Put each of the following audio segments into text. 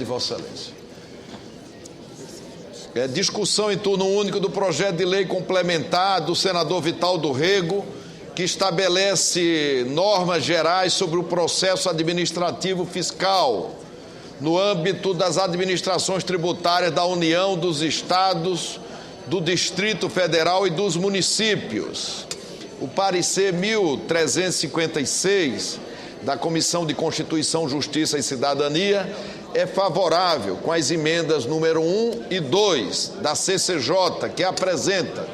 de Vossa Excelência. Discussão em turno único do projeto de lei complementar do senador Vital do Rego, que estabelece normas gerais sobre o processo administrativo fiscal no âmbito das administrações tributárias da União, dos Estados, do Distrito Federal e dos municípios. O parecer 1356 da Comissão de Constituição, Justiça e Cidadania é favorável com as emendas número 1 e 2 da CCJ, que apresenta.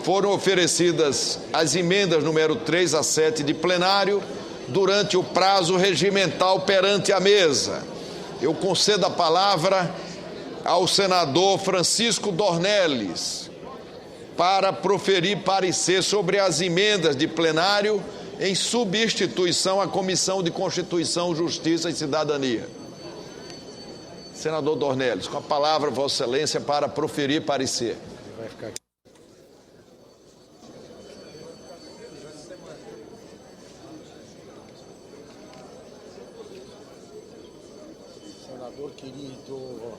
Foram oferecidas as emendas número 3 a 7 de plenário durante o prazo regimental perante a mesa. Eu concedo a palavra ao senador Francisco Dornelles para proferir parecer sobre as emendas de plenário em substituição à Comissão de Constituição, Justiça e Cidadania. Senador Dornelles, com a palavra, Vossa Excelência, para proferir parecer. Vai ficar aqui. Senador querido.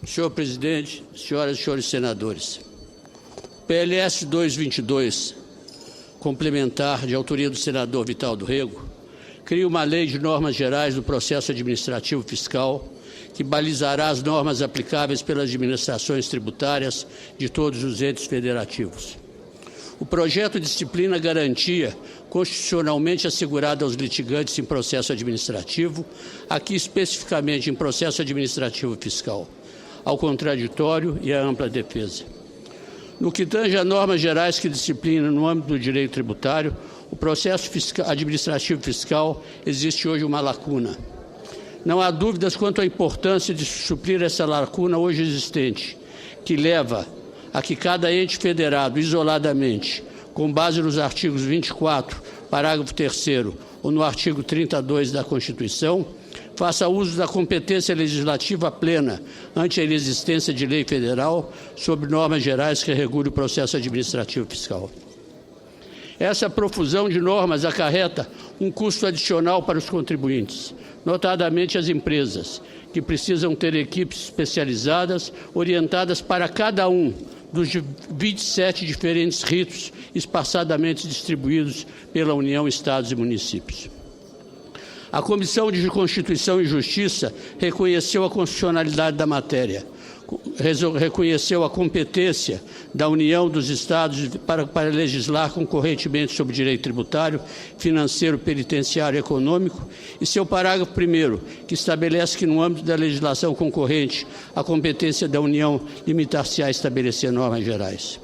Senhor presidente, senhoras e senhores senadores, PLS 222, complementar de autoria do senador Vital do Rego, cria uma lei de normas gerais do processo administrativo fiscal que balizará as normas aplicáveis pelas administrações tributárias de todos os entes federativos. O projeto disciplina a garantia constitucionalmente assegurada aos litigantes em processo administrativo, aqui especificamente em processo administrativo fiscal, ao contraditório e à ampla defesa. No que tange a normas gerais que disciplinam no âmbito do direito tributário, o processo administrativo fiscal existe hoje uma lacuna. Não há dúvidas quanto à importância de suprir essa lacuna hoje existente, que leva a que cada ente federado, isoladamente, com base nos artigos 24, parágrafo 3º, ou no artigo 32 da Constituição, faça uso da competência legislativa plena ante a inexistência de lei federal sobre normas gerais que regulem o processo administrativo fiscal. Essa profusão de normas acarreta um custo adicional para os contribuintes, notadamente as empresas, que precisam ter equipes especializadas orientadas para cada um dos 27 diferentes ritos espaçadamente distribuídos pela União, Estados e municípios. A Comissão de Constituição e Justiça reconheceu a constitucionalidade da matéria, reconheceu a competência da União, dos Estados para legislar concorrentemente sobre direito tributário, financeiro, penitenciário e econômico, e seu parágrafo 1º, que estabelece que no âmbito da legislação concorrente a competência da União limitar-se a estabelecer normas gerais.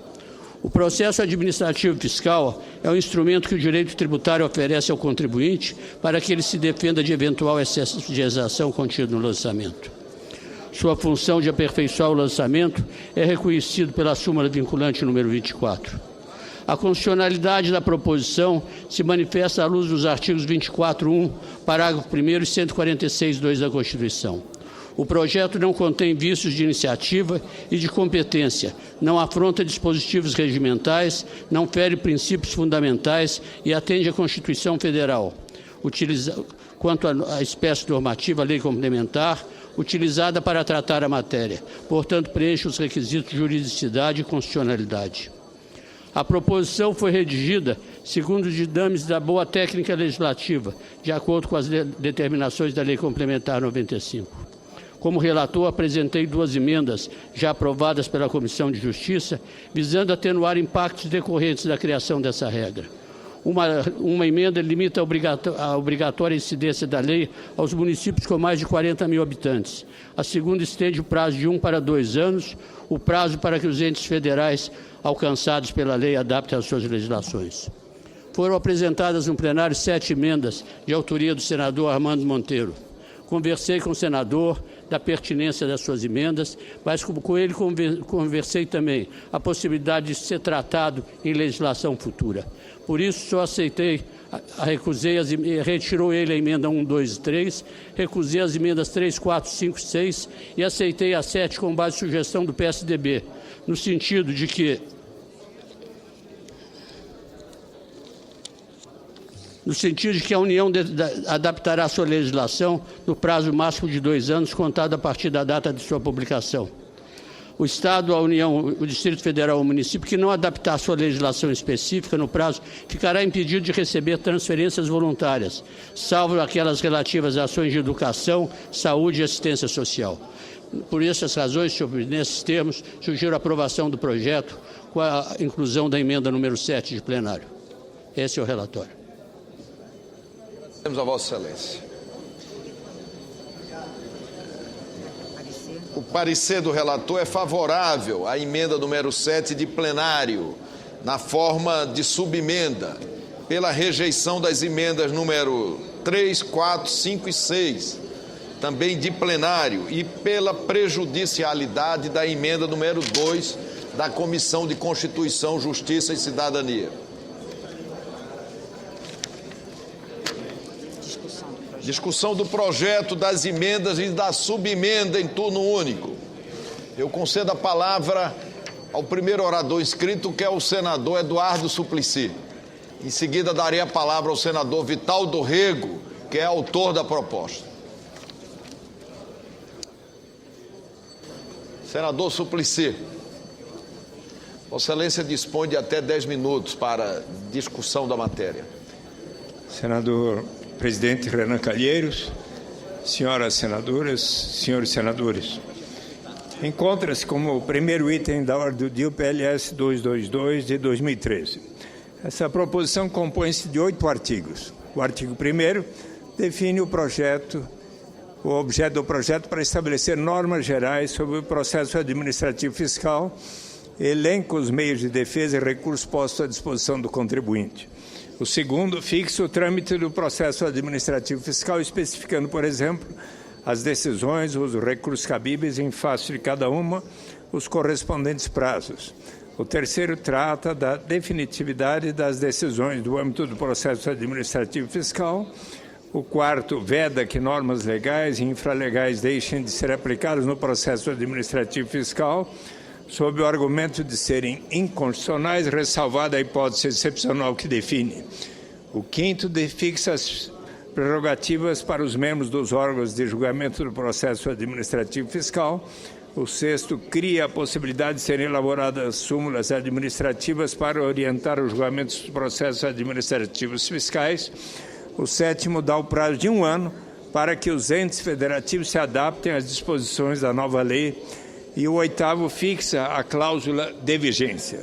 O processo administrativo fiscal é um instrumento que o direito tributário oferece ao contribuinte para que ele se defenda de eventual excesso de exação contido no lançamento. Sua função de aperfeiçoar o lançamento é reconhecido pela súmula vinculante número 24. A constitucionalidade da proposição se manifesta à luz dos artigos 24.1, parágrafo 1º e 146.2 da Constituição. O projeto não contém vícios de iniciativa e de competência, não afronta dispositivos regimentais, não fere princípios fundamentais e atende à Constituição Federal. Quanto à espécie normativa, a lei complementar, utilizada para tratar a matéria, portanto, preenche os requisitos de juridicidade e constitucionalidade. A proposição foi redigida segundo os ditames da boa técnica legislativa, de acordo com as determinações da Lei Complementar 95. Como relator, apresentei 2 emendas já aprovadas pela Comissão de Justiça, visando atenuar impactos decorrentes da criação dessa regra. Uma emenda limita a obrigatória incidência da lei aos municípios com mais de 40 mil habitantes. A segunda estende o prazo de 1 para 2 anos, o prazo para que os entes federais alcançados pela lei adaptem as suas legislações. Foram apresentadas no plenário 7 emendas de autoria do senador Armando Monteiro. Conversei com o senador da pertinência das suas emendas, mas com ele conversei também a possibilidade de ser tratado em legislação futura. Por isso, só aceitei, retirou ele a emenda 1, 2 e 3, recusei as emendas 3, 4, 5 e 6 e aceitei a 7 com base em sugestão do PSDB, no sentido de que no sentido de que a União adaptará sua legislação no prazo máximo de 2 anos, contado a partir da data de sua publicação. O Estado, a União, o Distrito Federal ou o município que não adaptar sua legislação específica no prazo ficará impedido de receber transferências voluntárias, salvo aquelas relativas a ações de educação, saúde e assistência social. Por essas razões, senhor presidente, nesses termos, sugiro a aprovação do projeto com a inclusão da emenda número 7 de plenário. Esse é o relatório. Temos a Vossa Excelência. O parecer do relator é favorável à emenda número 7 de plenário, na forma de subemenda, pela rejeição das emendas número 3, 4, 5 e 6, também de plenário, e pela prejudicialidade da emenda número 2 da Comissão de Constituição, Justiça e Cidadania. Discussão do projeto, das emendas e da subemenda em turno único. Eu concedo a palavra ao primeiro orador inscrito, que é o senador Eduardo Suplicy. Em seguida, darei a palavra ao senador Vital do Rego, que é autor da proposta. Senador Suplicy, Vossa Excelência dispõe de até 10 minutos para discussão da matéria. Senador Presidente Renan Calheiros, senhoras senadoras, senhores senadores, encontra-se como o primeiro item da ordem do dia o PLS 222 de 2013. Essa proposição compõe-se de 8 artigos. O artigo 1º define o objeto do projeto para estabelecer normas gerais sobre o processo administrativo fiscal, elenca os meios de defesa e recursos postos à disposição do contribuinte. O segundo fixa o trâmite do processo administrativo fiscal, especificando, por exemplo, as decisões, os recursos cabíveis em face de cada uma, os correspondentes prazos. O terceiro trata da definitividade das decisões do âmbito do processo administrativo fiscal. O quarto veda que normas legais e infralegais deixem de ser aplicadas no processo administrativo fiscal, sob o argumento de serem inconstitucionais, ressalvada a hipótese excepcional que define. O quinto fixa as prerrogativas para os membros dos órgãos de julgamento do processo administrativo fiscal. O sexto cria a possibilidade de serem elaboradas súmulas administrativas para orientar os julgamentos dos processos administrativos fiscais. O sétimo dá o prazo de 1 ano para que os entes federativos se adaptem às disposições da nova lei. E o oitavo fixa a cláusula de vigência.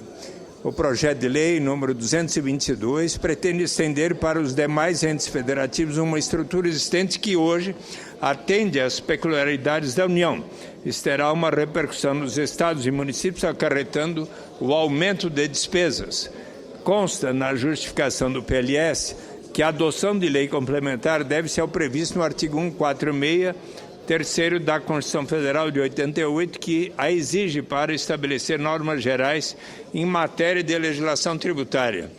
O projeto de lei número 222 pretende estender para os demais entes federativos uma estrutura existente que hoje atende às peculiaridades da União. Isso terá uma repercussão nos estados e municípios, acarretando o aumento de despesas. Consta na justificação do PLS que a adoção de lei complementar deve-se ao previsto no artigo 146, terceiro da Constituição Federal de 88, que a exige para estabelecer normas gerais em matéria de legislação tributária.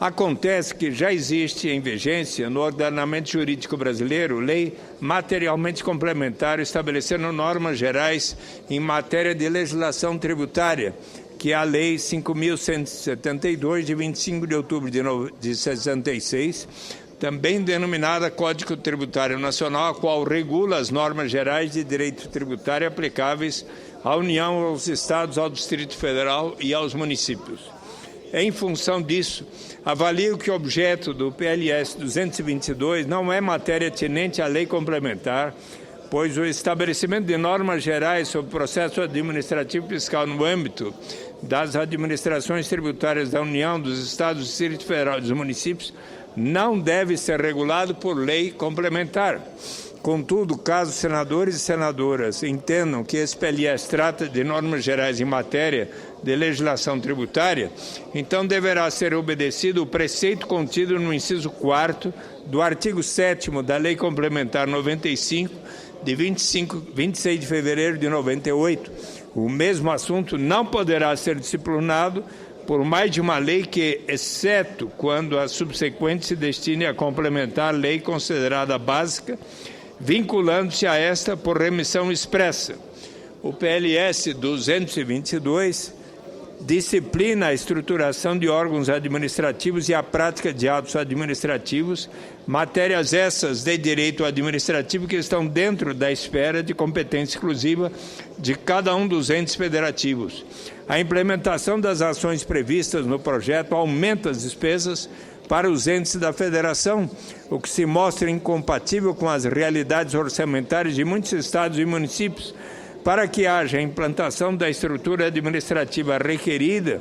Acontece que já existe em vigência no ordenamento jurídico brasileiro lei materialmente complementar estabelecendo normas gerais em matéria de legislação tributária, que é a Lei 5.172, de 25 de outubro de 66, também denominada Código Tributário Nacional, a qual regula as normas gerais de direito tributário aplicáveis à União, aos Estados, ao Distrito Federal e aos municípios. Em função disso, avalio que o objeto do PLS 222 não é matéria tinente à lei complementar, pois o estabelecimento de normas gerais sobre o processo administrativo fiscal no âmbito das administrações tributárias da União, dos Estados, do Distrito Federal e dos municípios não deve ser regulado por lei complementar. Contudo, caso senadores e senadoras entendam que esse PLS trata de normas gerais em matéria de legislação tributária, então deverá ser obedecido o preceito contido no inciso 4º do artigo 7º da Lei Complementar 95, de 26 de fevereiro de 98. O mesmo assunto não poderá ser disciplinado por mais de uma lei que, exceto quando a subsequente se destine a complementar a lei considerada básica, vinculando-se a esta por remissão expressa. O PLS 222 disciplina a estruturação de órgãos administrativos e a prática de atos administrativos, matérias essas de direito administrativo que estão dentro da esfera de competência exclusiva de cada um dos entes federativos. A implementação das ações previstas no projeto aumenta as despesas para os entes da federação, o que se mostra incompatível com as realidades orçamentárias de muitos estados e municípios. Para que haja a implantação da estrutura administrativa requerida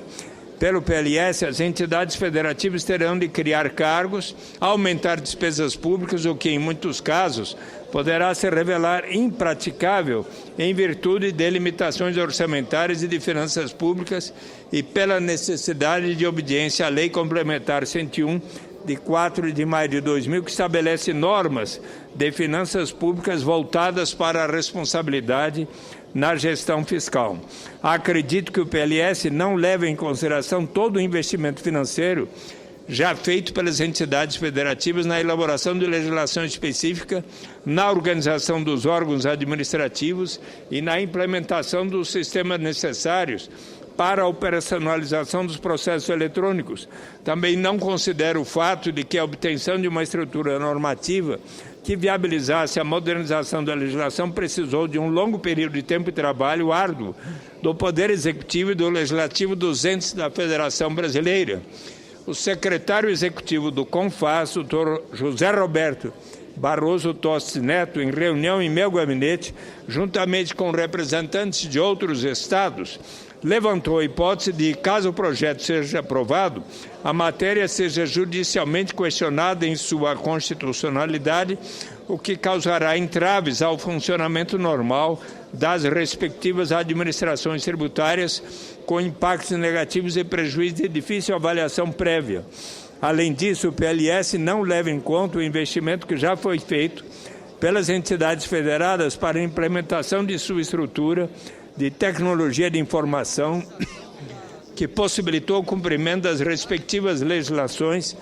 pelo PLS, as entidades federativas terão de criar cargos, aumentar despesas públicas, o que, em muitos casos, poderá se revelar impraticável em virtude de limitações orçamentárias e de finanças públicas e pela necessidade de obediência à Lei Complementar 101, de 4 de maio de 2000, que estabelece normas de finanças públicas voltadas para a responsabilidade na gestão fiscal. Acredito que o PLS não leva em consideração todo o investimento financeiro já feito pelas entidades federativas na elaboração de legislação específica, na organização dos órgãos administrativos e na implementação dos sistemas necessários para a operacionalização dos processos eletrônicos. Também não considero o fato de que a obtenção de uma estrutura normativa que viabilizasse a modernização da legislação precisou de um longo período de tempo e trabalho árduo do Poder Executivo e do Legislativo dos entes da Federação Brasileira. O secretário executivo do CONFAS, o Dr. José Roberto Barroso Tostes Neto, em reunião em meu gabinete, juntamente com representantes de outros estados, levantou a hipótese de, caso o projeto seja aprovado, a matéria seja judicialmente questionada em sua constitucionalidade, o que causará entraves ao funcionamento normal das respectivas administrações tributárias, com impactos negativos e prejuízos de difícil avaliação prévia. Além disso, o PLS não leva em conta o investimento que já foi feito pelas entidades federadas para a implementação de sua estrutura de tecnologia de informação, que possibilitou o cumprimento das respectivas legislações,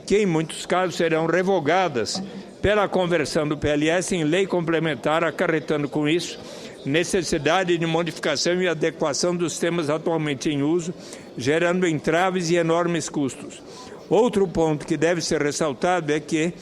que em muitos casos serão revogadas pela conversão do PLS em lei complementar, acarretando com isso necessidade de modificação e adequação dos sistemas atualmente em uso, gerando entraves e enormes custos. Outro ponto que deve ser ressaltado é que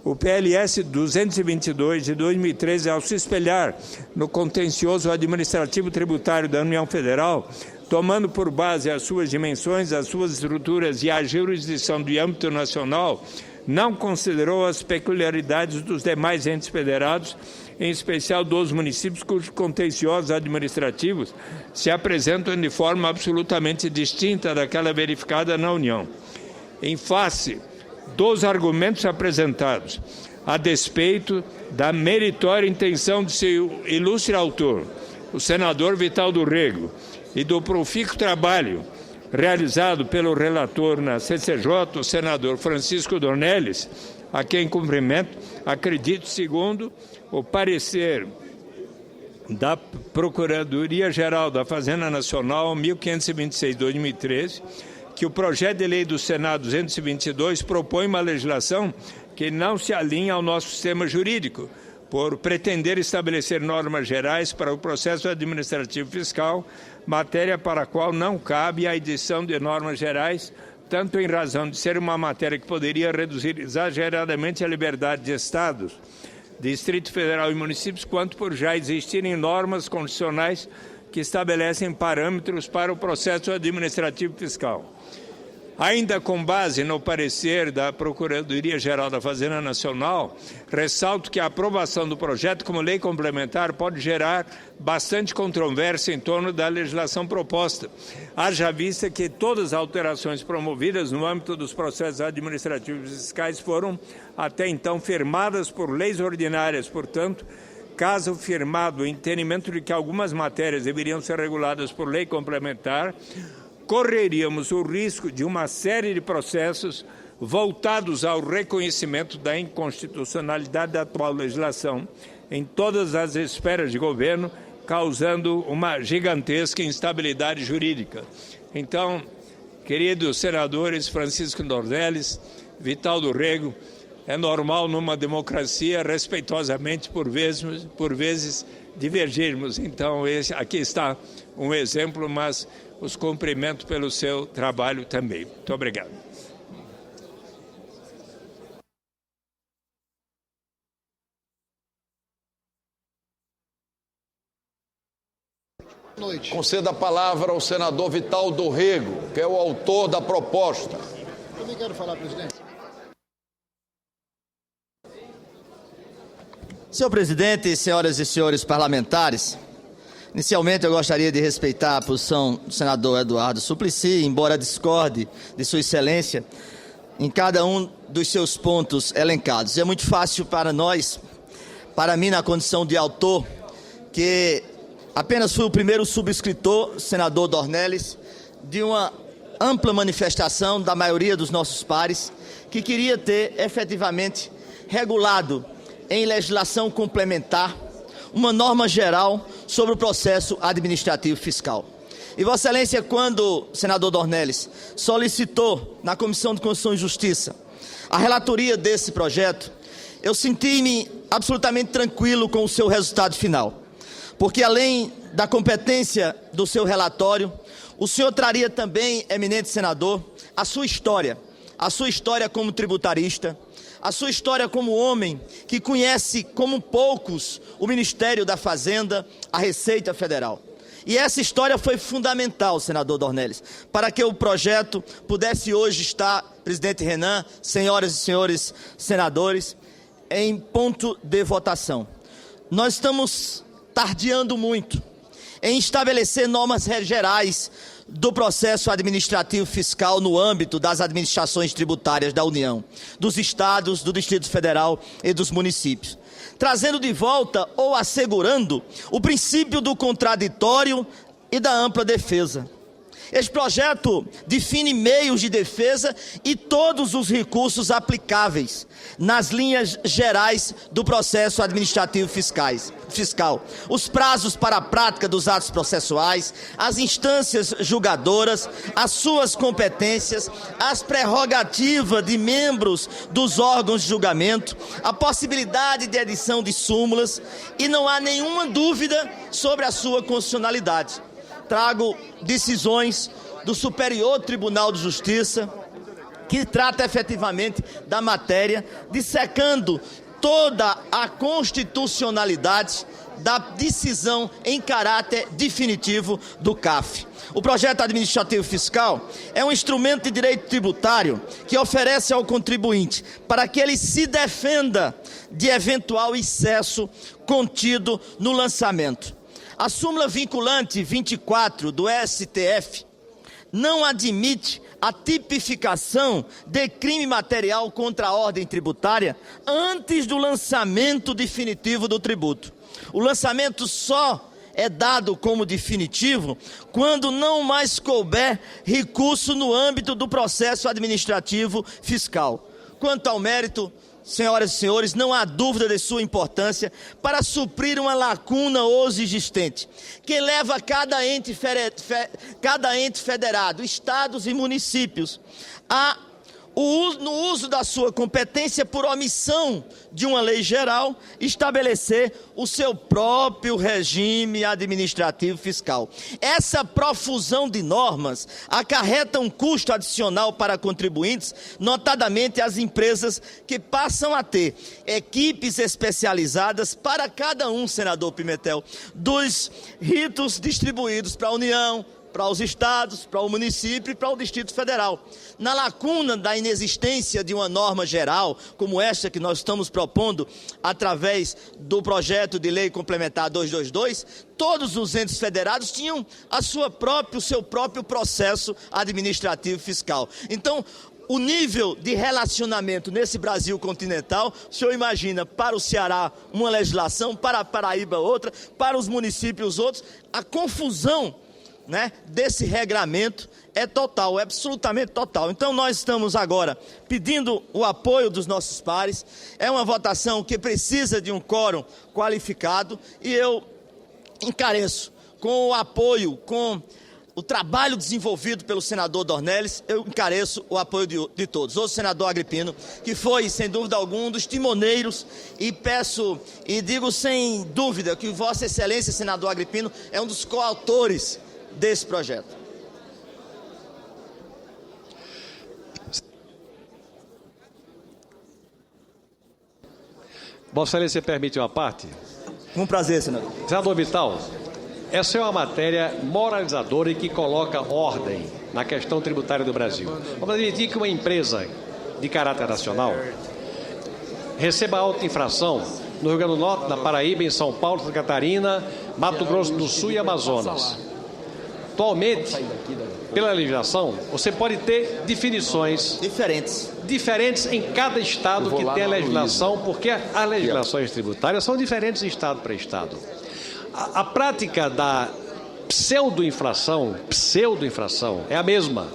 o PLS 222 de 2013, ao se espelhar no contencioso administrativo tributário da União Federal, tomando por base as suas dimensões, as suas estruturas e a jurisdição do âmbito nacional, não considerou as peculiaridades dos demais entes federados, em especial dos municípios cujos contenciosos administrativos se apresentam de forma absolutamente distinta daquela verificada na União. Em face dos argumentos apresentados, a despeito da meritória intenção de seu ilustre autor, o senador Vital do Rego, e do profícuo trabalho realizado pelo relator na CCJ, o senador Francisco Dornelles, a quem cumprimento, acredito, segundo o parecer da Procuradoria-Geral da Fazenda Nacional 1526/2013, que o projeto de lei do Senado 222 propõe uma legislação que não se alinha ao nosso sistema jurídico, por pretender estabelecer normas gerais para o processo administrativo fiscal, matéria para a qual não cabe a edição de normas gerais, tanto em razão de ser uma matéria que poderia reduzir exageradamente a liberdade de estados, Distrito Federal e municípios, quanto por já existirem normas constitucionais que estabelecem parâmetros para o processo administrativo fiscal. Ainda com base no parecer da Procuradoria-Geral da Fazenda Nacional, ressalto que a aprovação do projeto como lei complementar pode gerar bastante controvérsia em torno da legislação proposta, haja vista que todas as alterações promovidas no âmbito dos processos administrativos fiscais foram, até então, firmadas por leis ordinárias. Portanto, caso firmado o entendimento de que algumas matérias deveriam ser reguladas por lei complementar, correríamos o risco de uma série de processos voltados ao reconhecimento da inconstitucionalidade da atual legislação em todas as esferas de governo, causando uma gigantesca instabilidade jurídica. Então, queridos senadores Francisco Dornelles, Vital do Rego, É normal numa democracia, respeitosamente, por vezes divergirmos. Então, aqui está um exemplo, mas os cumprimento pelo seu trabalho também. Muito obrigado. Noite. Conceda a palavra ao senador Vital do Rego, que é o autor da proposta. Também quero falar, presidente. Senhor presidente, senhoras e senhores parlamentares, inicialmente eu gostaria de respeitar a posição do senador Eduardo Suplicy, embora discorde de sua excelência em cada um dos seus pontos elencados. É muito fácil para nós, para mim na condição de autor, que apenas fui o primeiro subscritor, senador Dornelles, de uma ampla manifestação da maioria dos nossos pares que queria ter efetivamente regulado em legislação complementar uma norma geral sobre o processo administrativo fiscal. E Vossa Excelência, quando o senador Dornelles solicitou na Comissão de Constituição e Justiça a relatoria desse projeto, eu senti-me absolutamente tranquilo com o seu resultado final. Porque além da competência do seu relatório, o senhor traria também, eminente senador, a sua história como tributarista, a sua história como homem que conhece como poucos o Ministério da Fazenda, a Receita Federal. E essa história foi fundamental, senador Dornelles, para que o projeto pudesse hoje estar, presidente Renan, senhoras e senhores senadores, em ponto de votação. Nós estamos tardiando muito em estabelecer normas gerais do processo administrativo fiscal no âmbito das administrações tributárias da União, dos estados, do Distrito Federal e dos municípios, trazendo de volta ou assegurando o princípio do contraditório e da ampla defesa. Este projeto define meios de defesa e todos os recursos aplicáveis nas linhas gerais do processo administrativo fiscal, os prazos para a prática dos atos processuais, as instâncias julgadoras, as suas competências, as prerrogativas de membros dos órgãos de julgamento, a possibilidade de edição de súmulas, e não há nenhuma dúvida sobre a sua constitucionalidade. Trago decisões do Superior Tribunal de Justiça, que trata efetivamente da matéria, dissecando toda a constitucionalidade da decisão em caráter definitivo do CAF. O projeto administrativo fiscal é um instrumento de direito tributário que oferece ao contribuinte para que ele se defenda de eventual excesso contido no lançamento. A súmula vinculante 24 do STF não admite a tipificação de crime material contra a ordem tributária antes do lançamento definitivo do tributo. O lançamento só é dado como definitivo quando não mais couber recurso no âmbito do processo administrativo fiscal. Quanto ao mérito, senhoras e senhores, não há dúvida de sua importância para suprir uma lacuna hoje existente, que leva cada ente federado, estados e municípios, no uso da sua competência por omissão de uma lei geral, estabelecer o seu próprio regime administrativo fiscal. Essa profusão de normas acarreta um custo adicional para contribuintes, notadamente as empresas que passam a ter equipes especializadas para cada um, senador Pimentel, dos ritos distribuídos para a União, para os estados, para o município e para o Distrito Federal. Na lacuna da inexistência de uma norma geral, como esta que nós estamos propondo através do projeto de lei complementar 222, todos os entes federados tinham o seu próprio processo administrativo fiscal. Então, o nível de relacionamento nesse Brasil continental, o senhor imagina, para o Ceará uma legislação, para a Paraíba outra, para os municípios outros, a confusão, desse regramento é total, é absolutamente total. Então nós estamos agora pedindo o apoio dos nossos pares. É uma votação que precisa de um quórum qualificado e eu encareço com o apoio, com o trabalho desenvolvido pelo senador Dornelles, eu encareço o apoio de todos. O senador Agrippino, que foi, sem dúvida alguma, um dos timoneiros, e peço e digo sem dúvida que Vossa Excelência, senador Agrippino, é um dos coautores desse projeto. Vossa Excelência permite uma parte? Com prazer, senador. Senador Vital, essa é uma matéria moralizadora e que coloca ordem na questão tributária do Brasil. Vamos admitir que uma empresa de caráter nacional receba alta infração no Rio Grande do Norte, na Paraíba, em São Paulo, Santa Catarina, Mato Grosso do Sul e Amazonas. Atualmente, pela legislação, você pode ter definições diferentes em cada estado que tem a legislação, porque as legislações tributárias são diferentes de estado para estado. A prática da pseudo-infração é a mesma,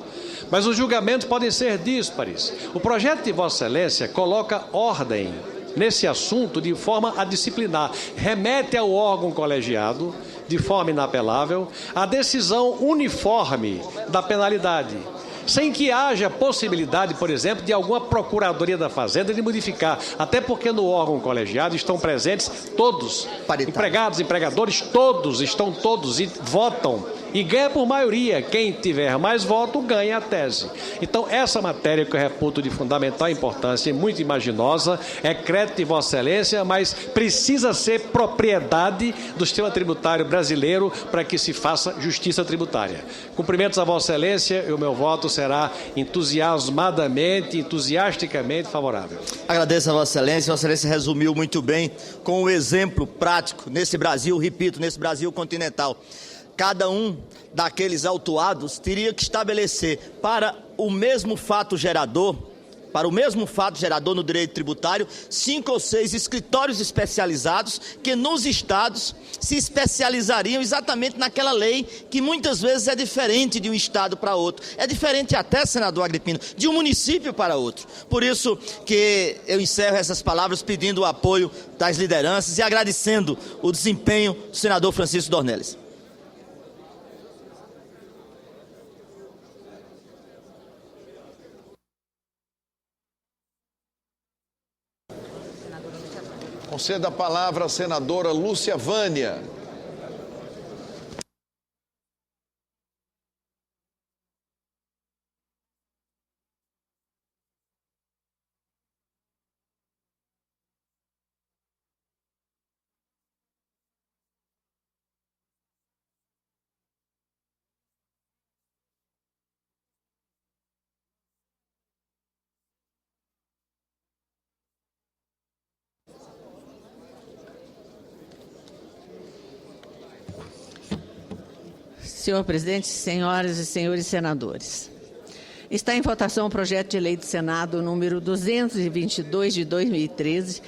mas os julgamentos podem ser díspares. O projeto de Vossa Excelência coloca ordem nesse assunto de forma a disciplinar, remete ao órgão colegiado, de forma inapelável, a decisão uniforme da penalidade, sem que haja possibilidade, por exemplo, de alguma procuradoria da Fazenda de modificar, até porque no órgão colegiado estão presentes todos, empregados, empregadores, estão todos e votam, e ganha por maioria. Quem tiver mais voto ganha a tese. Então, essa matéria que eu reputo de fundamental importância e muito imaginosa, é crédito de Vossa Excelência, mas precisa ser propriedade do sistema tributário brasileiro para que se faça justiça tributária. Cumprimentos a Vossa Excelência, e o meu voto será entusiasticamente favorável. Agradeço a Vossa Excelência. Vossa Excelência resumiu muito bem com o exemplo prático nesse Brasil, repito, nesse Brasil continental. Cada um daqueles autuados teria que estabelecer para o mesmo fato gerador no direito tributário, 5 ou 6 escritórios especializados que nos estados se especializariam exatamente naquela lei que muitas vezes é diferente de um estado para outro. É diferente até, senador Agrippino, de um município para outro. Por isso que eu encerro essas palavras pedindo o apoio das lideranças e agradecendo o desempenho do senador Francisco Dornelles. Conceda a palavra à senadora Lúcia Vânia. Senhor presidente, senhoras e senhores senadores, está em votação o projeto de lei do Senado número 222 de 2013,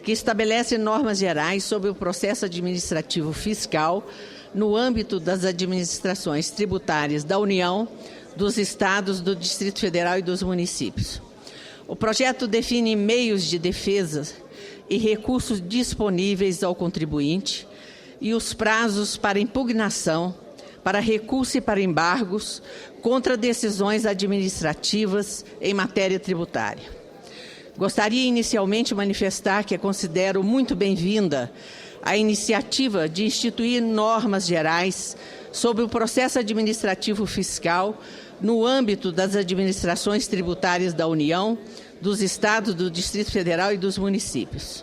que estabelece normas gerais sobre o processo administrativo fiscal no âmbito das administrações tributárias da União, dos estados, do Distrito Federal e dos municípios. O projeto define meios de defesa e recursos disponíveis ao contribuinte e os prazos para impugnação, para recurso e para embargos contra decisões administrativas em matéria tributária. Gostaria inicialmente de manifestar que considero muito bem-vinda a iniciativa de instituir normas gerais sobre o processo administrativo fiscal no âmbito das administrações tributárias da União, dos estados, do Distrito Federal e dos municípios.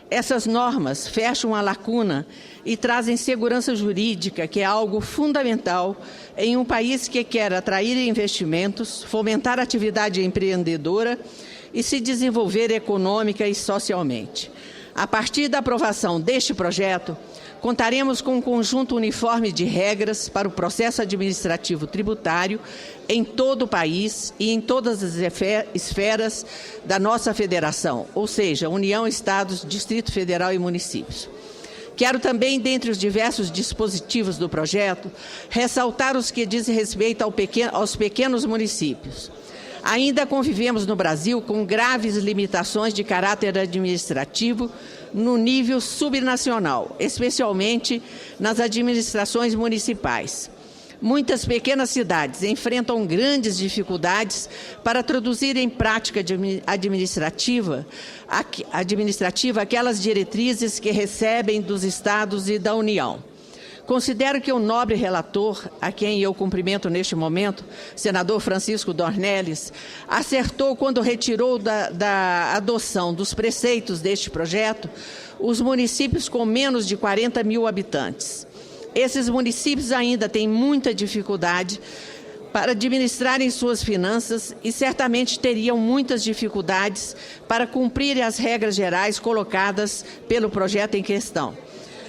Essas normas fecham a lacuna e trazem segurança jurídica, que é algo fundamental em um país que quer atrair investimentos, fomentar a atividade empreendedora e se desenvolver econômica e socialmente. A partir da aprovação deste projeto, contaremos com um conjunto uniforme de regras para o processo administrativo tributário em todo o país e em todas as esferas da nossa federação, ou seja, União, Estados, Distrito Federal e municípios. Quero também, dentre os diversos dispositivos do projeto, ressaltar os que dizem respeito aos pequenos municípios. Ainda convivemos no Brasil com graves limitações de caráter administrativo no nível subnacional, especialmente nas administrações municipais. Muitas pequenas cidades enfrentam grandes dificuldades para traduzir em prática administrativa aquelas diretrizes que recebem dos Estados e da União. Considero que o nobre relator, a quem eu cumprimento neste momento, senador Francisco Dornelles, acertou quando retirou da adoção dos preceitos deste projeto os municípios com menos de 40 mil habitantes. Esses municípios ainda têm muita dificuldade para administrarem suas finanças e certamente teriam muitas dificuldades para cumprir as regras gerais colocadas pelo projeto em questão.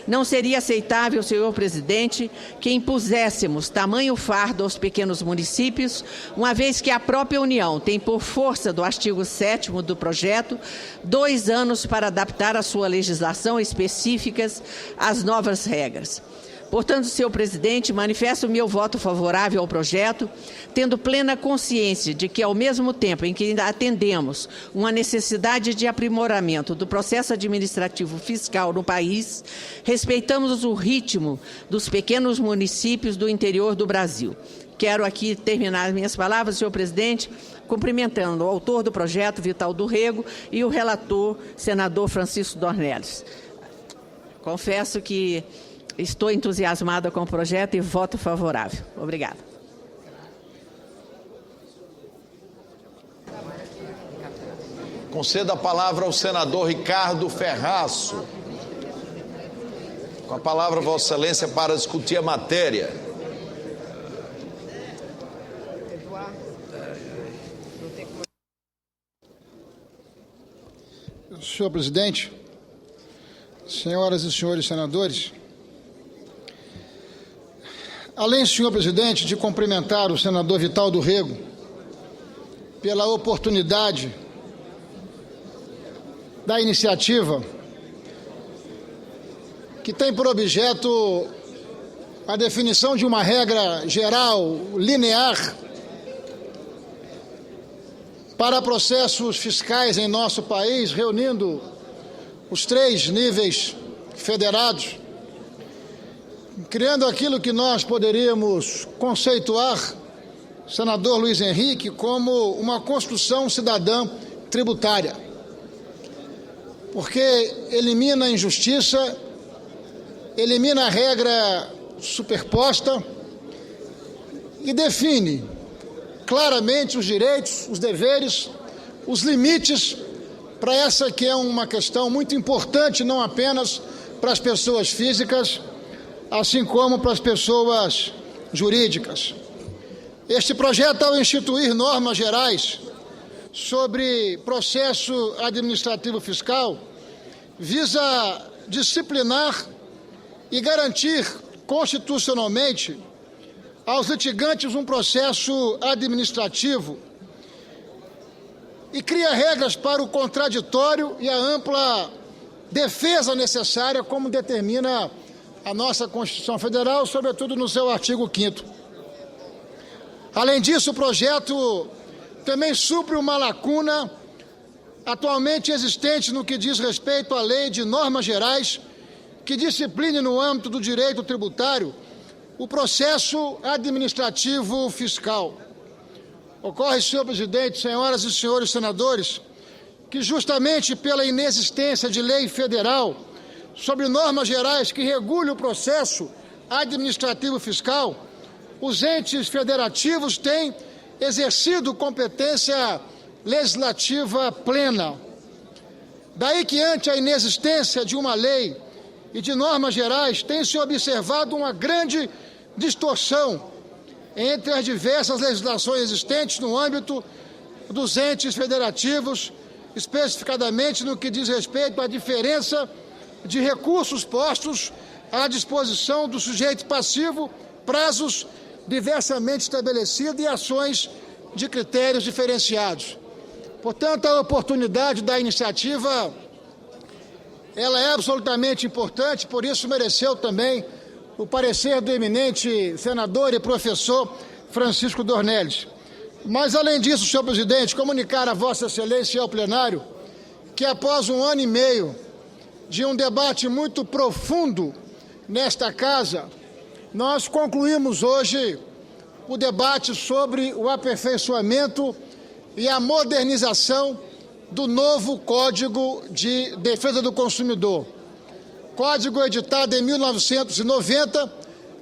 Não seria aceitável, senhor presidente, que impuséssemos tamanho fardo aos pequenos municípios, uma vez que a própria União tem, por força do artigo 7º do projeto, 2 anos para adaptar a sua legislação específicas às novas regras. Portanto, senhor presidente, manifesto o meu voto favorável ao projeto, tendo plena consciência de que, ao mesmo tempo em que atendemos uma necessidade de aprimoramento do processo administrativo fiscal no país, respeitamos o ritmo dos pequenos municípios do interior do Brasil. Quero aqui terminar as minhas palavras, senhor presidente, cumprimentando o autor do projeto, Vital do Rego, e o relator, senador Francisco Dornelles. Confesso que estou entusiasmada com o projeto e voto favorável. Obrigada. Conceda a palavra ao senador Ricardo Ferraço. Com a palavra, Vossa Excelência, para discutir a matéria. Senhor presidente, senhoras e senhores senadores, além, senhor presidente, de cumprimentar o senador Vital do Rego pela oportunidade da iniciativa que tem por objeto a definição de uma regra geral, linear, para processos fiscais em nosso país, reunindo os 3 níveis federados, criando aquilo que nós poderíamos conceituar, senador Luiz Henrique, como uma construção cidadã tributária, porque elimina a injustiça, elimina a regra superposta e define claramente os direitos, os deveres, os limites para essa que é uma questão muito importante, não apenas para as pessoas físicas, assim como para as pessoas jurídicas. Este projeto, ao instituir normas gerais sobre processo administrativo fiscal, visa disciplinar e garantir constitucionalmente aos litigantes um processo administrativo e cria regras para o contraditório e a ampla defesa necessária, como determina a nossa Constituição Federal, sobretudo no seu artigo 5º. Além disso, o projeto também supre uma lacuna atualmente existente no que diz respeito à lei de normas gerais que discipline no âmbito do direito tributário o processo administrativo fiscal. Ocorre, senhor presidente, senhoras e senhores senadores, que justamente pela inexistência de lei federal sobre normas gerais que regule o processo administrativo fiscal, os entes federativos têm exercido competência legislativa plena. Daí que, ante a inexistência de uma lei e de normas gerais, tem se observado uma grande distorção entre as diversas legislações existentes no âmbito dos entes federativos, especificadamente no que diz respeito à diferença de recursos postos à disposição do sujeito passivo, prazos diversamente estabelecidos e ações de critérios diferenciados. Portanto, a oportunidade da iniciativa, ela é absolutamente importante, por isso mereceu também o parecer do eminente senador e professor Francisco Dornelles. Mas, além disso, senhor presidente, comunicar a Vossa Excelência e ao plenário que, após 1 ano e meio de um debate muito profundo nesta casa, nós concluímos hoje o debate sobre o aperfeiçoamento e a modernização do novo Código de Defesa do Consumidor. Código editado em 1990,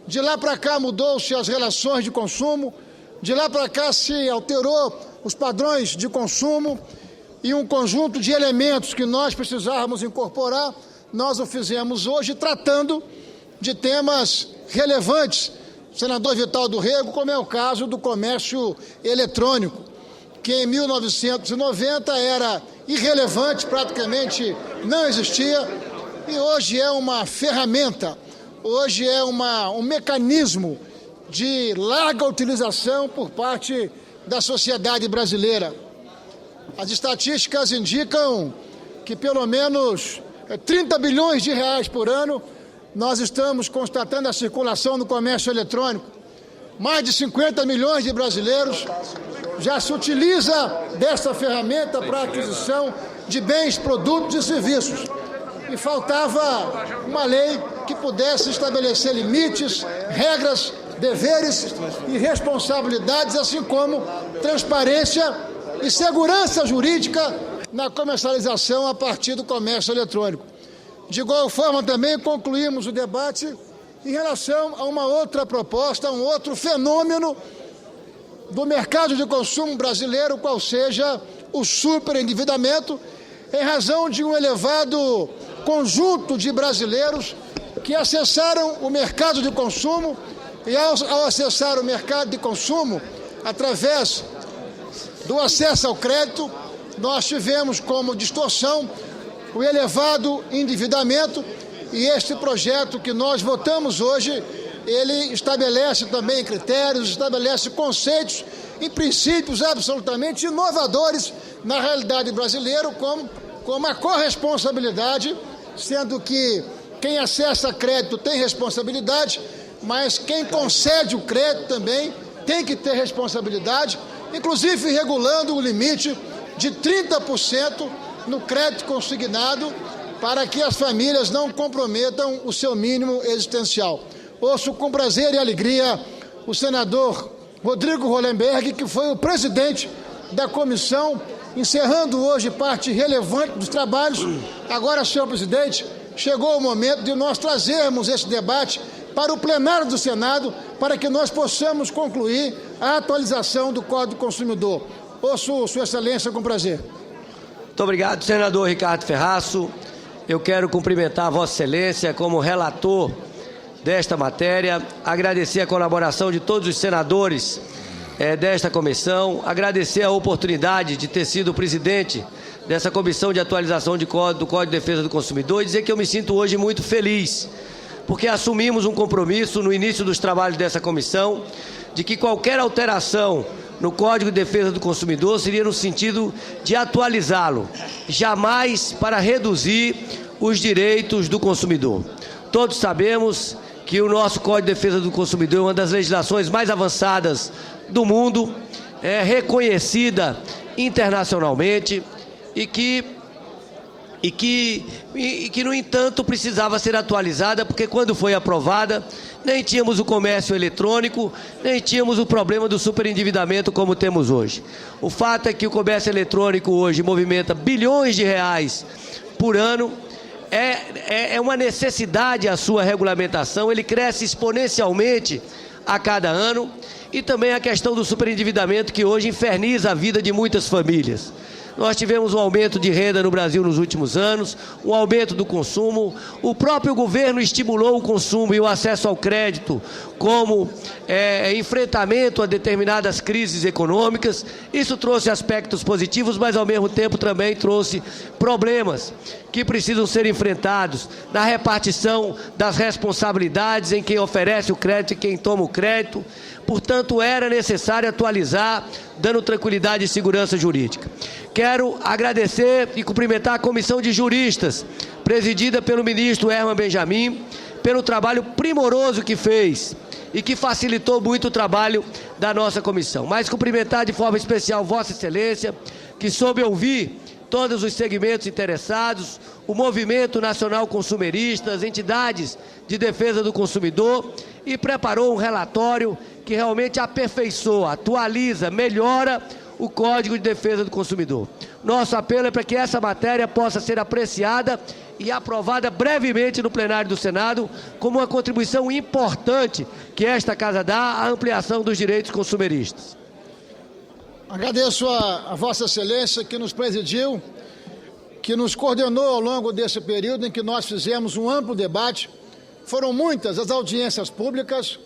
de lá para cá mudou-se as relações de consumo, de lá para cá se alterou os padrões de consumo e um conjunto de elementos que nós precisávamos incorporar, nós o fizemos hoje tratando de temas relevantes, senador Vital do Rego, como é o caso do comércio eletrônico, que em 1990 era irrelevante, praticamente não existia, e hoje é uma ferramenta, hoje é um mecanismo de larga utilização por parte da sociedade brasileira. As estatísticas indicam que pelo menos 30 bilhões de reais por ano nós estamos constatando a circulação no comércio eletrônico. Mais de 50 milhões de brasileiros já se utiliza dessa ferramenta para a aquisição de bens, produtos e serviços. E faltava uma lei que pudesse estabelecer limites, regras, deveres e responsabilidades, assim como transparência e segurança jurídica na comercialização a partir do comércio eletrônico. De igual forma, também concluímos o debate em relação a uma outra proposta, um outro fenômeno do mercado de consumo brasileiro, qual seja o superendividamento, em razão de um elevado conjunto de brasileiros que acessaram o mercado de consumo e, ao acessar o mercado de consumo, através do acesso ao crédito, nós tivemos como distorção o elevado endividamento, e este projeto que nós votamos hoje, ele estabelece também critérios, estabelece conceitos e princípios absolutamente inovadores na realidade brasileira, como a corresponsabilidade, sendo que quem acessa crédito tem responsabilidade, mas quem concede o crédito também tem que ter responsabilidade, inclusive regulando o limite de 30% no crédito consignado, para que as famílias não comprometam o seu mínimo existencial. Ouço com prazer e alegria o senador Rodrigo Hollenberg, que foi o presidente da comissão, encerrando hoje parte relevante dos trabalhos. Agora, senhor presidente, chegou o momento de nós trazermos esse debate para o plenário do Senado, para que nós possamos concluir a atualização do Código do Consumidor. Ouço sua excelência com prazer. Muito obrigado, senador Ricardo Ferraço. Eu quero cumprimentar a Vossa Excelência como relator desta matéria, agradecer a colaboração de todos os senadores desta comissão, agradecer a oportunidade de ter sido o presidente dessa comissão de atualização do Código de Defesa do Consumidor e dizer que eu me sinto hoje muito feliz, porque assumimos um compromisso no início dos trabalhos dessa comissão de que qualquer alteração no Código de Defesa do Consumidor seria no sentido de atualizá-lo, jamais para reduzir os direitos do consumidor. Todos sabemos que o nosso Código de Defesa do Consumidor é uma das legislações mais avançadas do mundo, é reconhecida internacionalmente e que, no entanto, precisava ser atualizada, porque quando foi aprovada, nem tínhamos o comércio eletrônico, nem tínhamos o problema do superendividamento como temos hoje. O fato é que o comércio eletrônico hoje movimenta bilhões de reais por ano, é uma necessidade a sua regulamentação, ele cresce exponencialmente a cada ano, e também a questão do superendividamento, que hoje inferniza a vida de muitas famílias. Nós tivemos um aumento de renda no Brasil nos últimos anos, um aumento do consumo, o próprio governo estimulou o consumo e o acesso ao crédito como enfrentamento a determinadas crises econômicas. Isso trouxe aspectos positivos, mas ao mesmo tempo também trouxe problemas que precisam ser enfrentados na repartição das responsabilidades em quem oferece o crédito e quem toma o crédito. Portanto, era necessário atualizar, dando tranquilidade e segurança jurídica. Quero agradecer e cumprimentar a comissão de juristas, presidida pelo ministro Herman Benjamin, pelo trabalho primoroso que fez e que facilitou muito o trabalho da nossa comissão. Mas cumprimentar de forma especial Vossa Excelência, que soube ouvir todos os segmentos interessados, o Movimento Nacional Consumerista, as entidades de defesa do consumidor, e preparou um relatório que realmente aperfeiçoa, atualiza, melhora o Código de Defesa do Consumidor. Nosso apelo é para que essa matéria possa ser apreciada e aprovada brevemente no plenário do Senado como uma contribuição importante que esta Casa dá à ampliação dos direitos consumeristas. Agradeço a Vossa Excelência que nos presidiu, que nos coordenou ao longo desse período em que nós fizemos um amplo debate. Foram muitas as audiências públicas,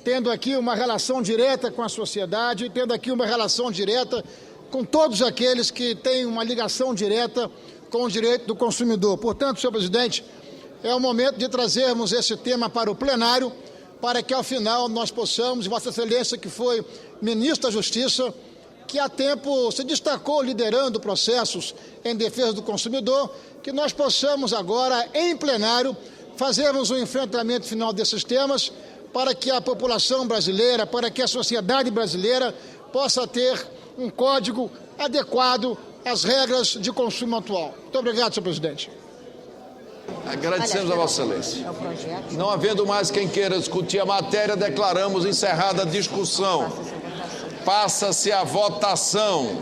tendo aqui uma relação direta com a sociedade, tendo aqui uma relação direta com todos aqueles que têm uma ligação direta com o direito do consumidor. Portanto, senhor presidente, é o momento de trazermos esse tema para o plenário, para que ao final nós possamos, Vossa Excelência, que foi ministro da Justiça, que há tempo se destacou liderando processos em defesa do consumidor, que nós possamos agora, em plenário, fazermos um enfrentamento final desses temas, para que a população brasileira, para que a sociedade brasileira possa ter um código adequado às regras de consumo atual. Muito obrigado, senhor presidente. Agradecemos a Vossa Excelência. Não havendo mais quem queira discutir a matéria, declaramos encerrada a discussão. Passa-se a votação.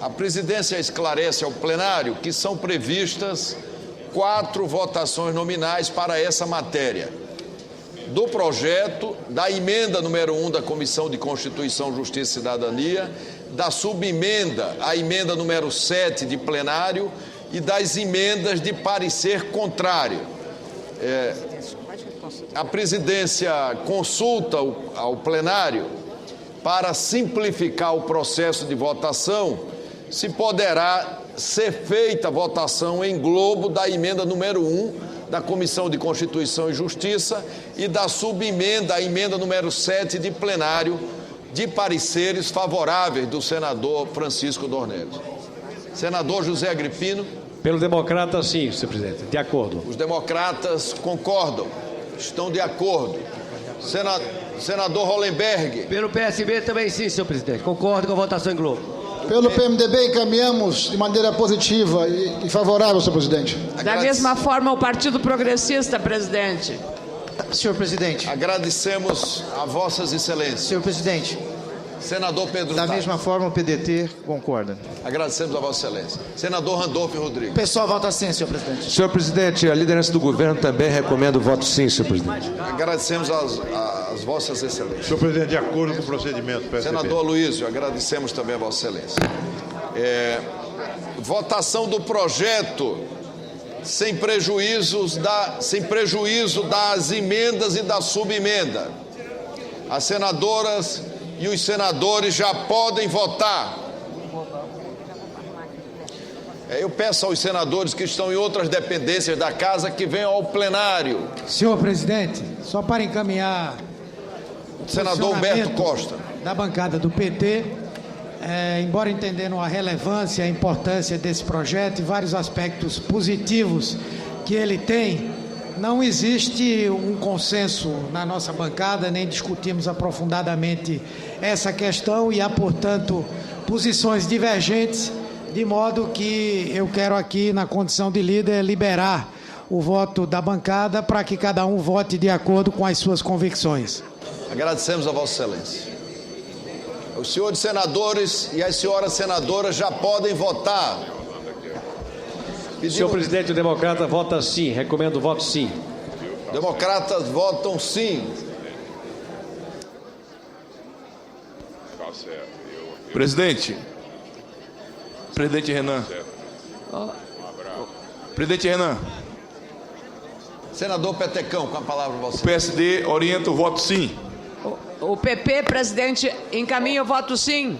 A presidência esclarece ao plenário que são previstas 4 votações nominais para essa matéria. Do projeto, da emenda número 1 da Comissão de Constituição, Justiça e Cidadania, da subemenda à emenda número 7 de plenário e das emendas de parecer contrário. A presidência consulta ao plenário para simplificar o processo de votação, se poderá ser feita a votação em globo da emenda número 1 da Comissão de Constituição e Justiça e da subemenda à emenda número 7 de plenário, de pareceres favoráveis do senador Francisco Dornelles. Senador José Agripino. Pelo democrata, sim, senhor presidente. De acordo. Os democratas concordam, estão de acordo. Senador Hollenberg. Pelo PSB também sim, senhor presidente. Concordo com a votação em globo. Pelo PMDB encaminhamos de maneira positiva e favorável, senhor presidente. Da mesma forma, o Partido Progressista, presidente. Senhor presidente. Agradecemos a Vossas Excelências. Senhor presidente. Senador Pedro Da mesma forma, o PDT concorda. Agradecemos a Vossa Excelência. Senador Randolfo Rodrigues. O pessoal vota sim, senhor presidente. Senhor presidente, a liderança do governo também recomenda o voto sim, senhor presidente. Agradecemos às Vossas Excelências. Senhor presidente, de acordo com o procedimento. PSDB. Senador Aloysio, agradecemos também a Vossa Excelência. Votação do projeto sem prejuízo das emendas e da subemenda. As senadoras e os senadores já podem votar. Eu peço aos senadores que estão em outras dependências da Casa que venham ao plenário. Senhor presidente, só para encaminhar o senador Humberto Costa. Da bancada do PT, embora entendendo a relevância e a importância desse projeto e vários aspectos positivos que ele tem, não existe um consenso na nossa bancada, nem discutimos aprofundadamente essa questão e há, portanto, posições divergentes, de modo que eu quero aqui, na condição de líder, liberar o voto da bancada para que cada um vote de acordo com as suas convicções. Agradecemos a Vossa Excelência. Os senhores senadores e as senhoras senadoras já podem votar. Senhor presidente, o democrata vota sim. Recomendo o voto sim. Democratas votam sim. Presidente Renan. Presidente Renan. Senador Petecão, com a palavra você. O PSD orienta o voto sim. O PP, presidente, encaminha o voto sim.